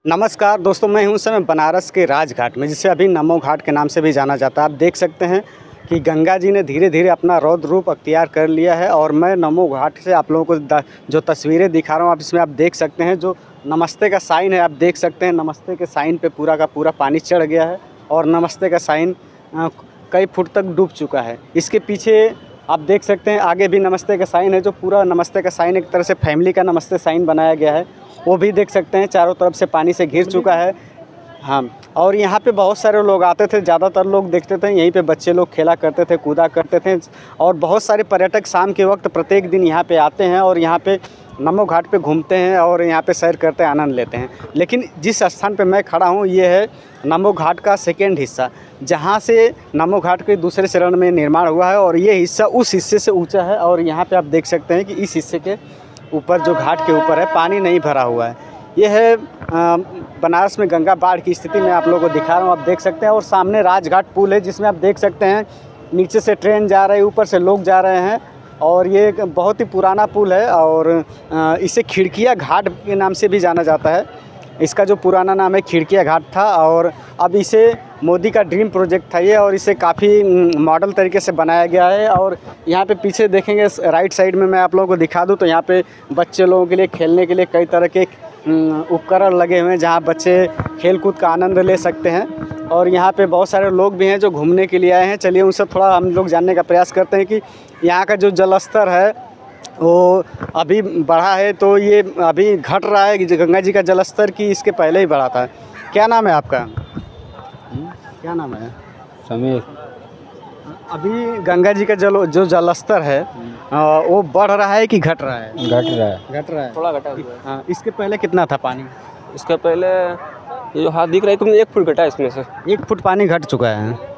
नमस्कार दोस्तों, मैं हूं उस समय बनारस के राजघाट में, जिसे अभी नमो घाट के नाम से भी जाना जाता है। आप देख सकते हैं कि गंगा जी ने धीरे धीरे अपना रौद्र रूप अख्तियार कर लिया है और मैं नमो घाट से आप लोगों को जो तस्वीरें दिखा रहा हूं, आप इसमें आप देख सकते हैं जो नमस्ते का साइन है। आप देख सकते हैं नमस्ते के साइन पे पूरा का पूरा पानी चढ़ गया है और नमस्ते का साइन कई फुट तक डूब चुका है। इसके पीछे आप देख सकते हैं आगे भी नमस्ते का साइन है, जो पूरा नमस्ते का साइन एक तरह से फैमिली का नमस्ते साइन बनाया गया है। वो भी देख सकते हैं चारों तरफ से पानी से घिर चुका है। हाँ, और यहाँ पे बहुत सारे लोग आते थे, ज़्यादातर लोग देखते थे यहीं पे बच्चे लोग खेला करते थे, कूदा करते थे और बहुत सारे पर्यटक शाम के वक्त प्रत्येक दिन यहाँ पे आते हैं और यहाँ पे नमो घाट पे घूमते हैं और यहाँ पे सैर करते हैं, आनंद लेते हैं। लेकिन जिस स्थान पे मैं खड़ा हूँ ये है नमो घाट का सेकेंड हिस्सा, जहाँ से नमो घाट के दूसरे चरण में निर्माण हुआ है और ये हिस्सा उस हिस्से से ऊँचा है। और यहाँ पर आप देख सकते हैं कि इस हिस्से के ऊपर जो घाट के ऊपर है पानी नहीं भरा हुआ है। ये है बनारस में गंगा बाढ़ की स्थिति में आप लोगों को दिखा रहा हूँ, आप देख सकते हैं। और सामने राजघाट पुल है जिसमें आप देख सकते हैं नीचे से ट्रेन जा रही है, ऊपर से लोग जा रहे हैं। और ये बहुत ही पुराना पुल है और इसे खिड़किया घाट के नाम से भी जाना जाता है। इसका जो पुराना नाम है खिड़किया घाट था और अब इसे मोदी का ड्रीम प्रोजेक्ट था ये, और इसे काफ़ी मॉडल तरीके से बनाया गया है। और यहाँ पे पीछे देखेंगे राइट साइड में मैं आप लोगों को दिखा दूँ तो यहाँ पे बच्चे लोगों के लिए खेलने के लिए कई तरह के उपकरण लगे हुए हैं, जहाँ बच्चे खेल कूद का आनंद ले सकते हैं। और यहाँ पे बहुत सारे लोग भी हैं जो घूमने के लिए आए हैं। चलिए उनसे थोड़ा हम लोग जानने का प्रयास करते हैं कि यहाँ का जो जल स्तर है वो अभी बढ़ा है, तो ये अभी घट रहा है गंगा जी का जल स्तर की इसके पहले ही बढ़ा था। क्या नाम है आपका? क्या नाम है? समीर। अभी गंगा जी का जो जल स्तर है वो बढ़ रहा है कि घट रहा है? घट रहा है। घट रहा है, थोड़ा घटा हुआ है। हाँ, इसके पहले कितना था पानी? इसका पहले ये जो हाथ दिख रहा है तुमने 1 फुट घटा है इसमें से। 1 फुट पानी घट चुका है।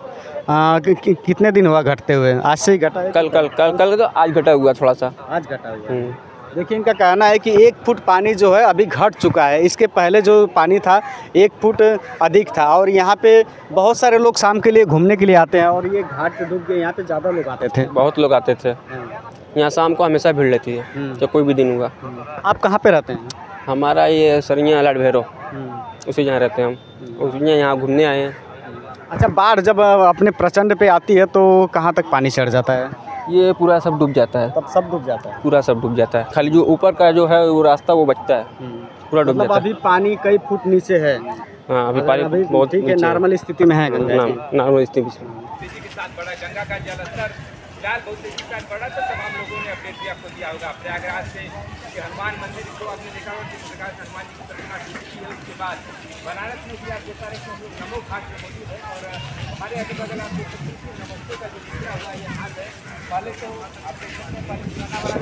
कितने दिन हुआ घटते हुए? आज से ही घटा है? कल तो आज घटा हुआ, थोड़ा सा आज घटा हुआ है। देखिए इनका कहना है कि 1 फुट पानी जो है अभी घट चुका है। इसके पहले जो पानी था 1 फुट अधिक था। और यहाँ पे बहुत सारे लोग शाम के लिए घूमने के लिए आते हैं और ये घाट पे डूब के यहाँ पे ज़्यादा लोग आते थे। बहुत लोग आते थे यहाँ, शाम को हमेशा भीड़ रहती है जब कोई भी दिन हुआ। आप कहाँ पे रहते हैं? हमारा ये सरिया लाड भैरो, उसी जहाँ रहते हैं हम, उसी यहाँ घूमने आए हैं। अच्छा, बाढ़ जब अपने प्रचंड पे आती है तो कहाँ तक पानी चढ़ जाता है? ये पूरा सब डूब जाता है। तब सब डूब जाता है? पूरा सब डूब जाता है, खाली जो ऊपर का जो है वो रास्ता वो बचता है, पूरा डूब जाता है। अभी पानी कई फुट नीचे है? हाँ, अभी पानी बहुत ठीक है, नॉर्मल स्थिति में है गंगा जी। नॉर्मल स्थिति में के साथ बढ़ा गंगा का जलस्तर फिलहाल बहुत तेजी के साथ बढ़ा। तो तमाम लोगों ने अपडेट भी आपको दिया होगा प्रयागराज से कि हनुमान मंदिर को आपने देखा होगा जिस प्रकार से हनुमान जी की प्रतिमा टूटी है। उसके बाद बनारस में भी आप देख रहे हैं नमो घाट में मौजूद है और हमारे अगल बगल आप देख सकते हैं नमस्ते का जो दिखा हुआ ये हाथ है। पहले तो आप देख सकते हैं पहले पुराना वाला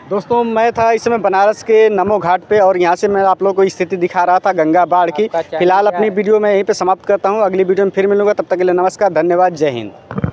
दोस्तों, मैं था इस समय बनारस के नमो घाट पे और यहाँ से मैं आप लोगों को स्थिति दिखा रहा था गंगा बाढ़ की। फिलहाल अपनी वीडियो मैं यहीं पे समाप्त करता हूँ। अगली वीडियो में फिर मिलूंगा, तब तक के लिए नमस्कार, धन्यवाद, जय हिंद।